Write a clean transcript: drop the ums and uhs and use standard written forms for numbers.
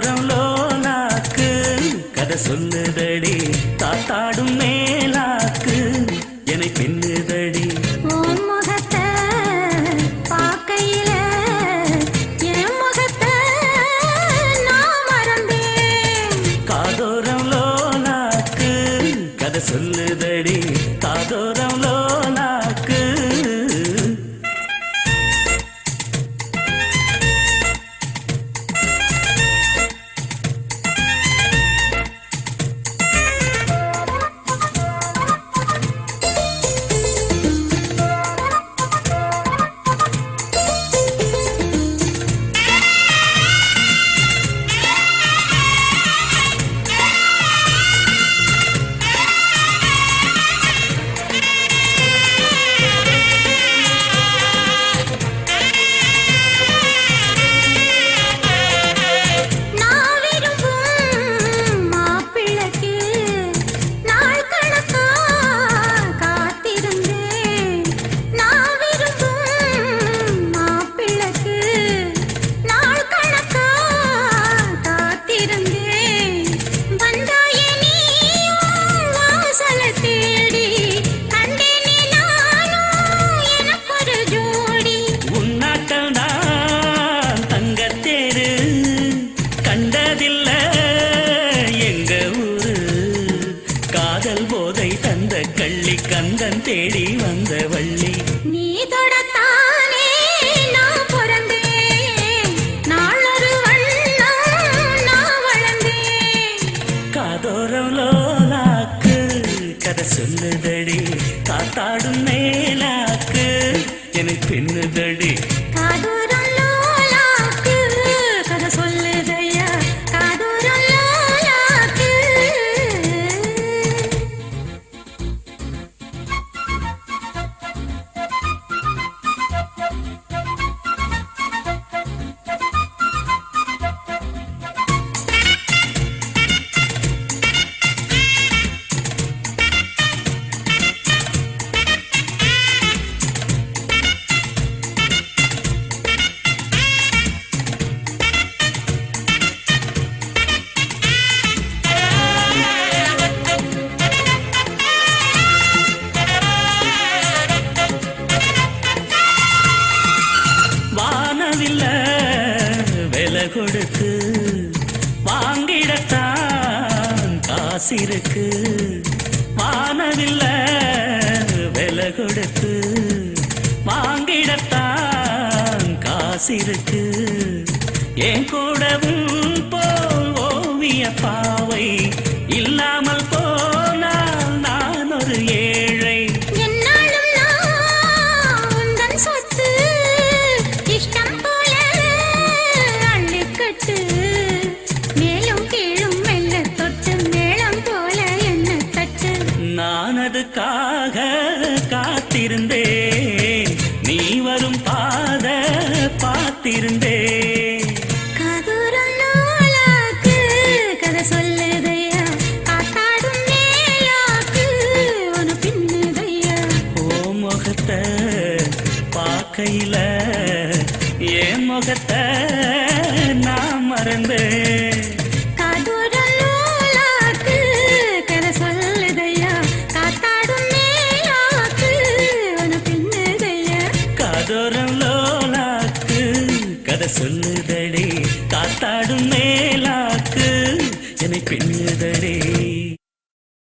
காதோரம் லோலாக்கு கதை சொல்லுதடி தாத்தாடும் மேலாக்கு என்னை பின்னுதடி சொல்லுதடி காதோரம் லோலாக்கு கள்ளி கந்தன் தேடி வந்த வள்ளி நீ தொடத்தானே நான் பிறந்தேன் நாளொரு வண்ணம் நான் வளர்ந்தேன் காதோரம் லோலாக்கு கதை சொல்லுதடி காத்தாடும் மேலாக்கு எனக்கு பின்னுதடி காதோரம் லோலாக்கு கதை சொல்லுதையா காதோரம் லோலாக்கு கொடுத்து வாங்கிடத்தான் காசிருக்கு வானவில்ல விலை கொடுத்து வாங்கிடத்தான் காசிருக்கு என் கூடவும் போல் ஓவிய பாவை இல்லாமல் போனால் நான் ஒரு ஏழை அதுக்காக காத்திருந்தேன் நீ வரும் பாத பார்த்திருந்தேன் காதோரம் லோலாக்கு கதை சொல்லுதையா காத்தாடும் மேலாக்கு உன பின்னுதையா ஓ முகத்தை பார்க்கையில என் முகத்தை நான் மறந்தேன் காதோரம் லோலாக்கு கதை சொல்லுதடி காத்தாடும் மேலாக்கு என்னை பின்னுதடி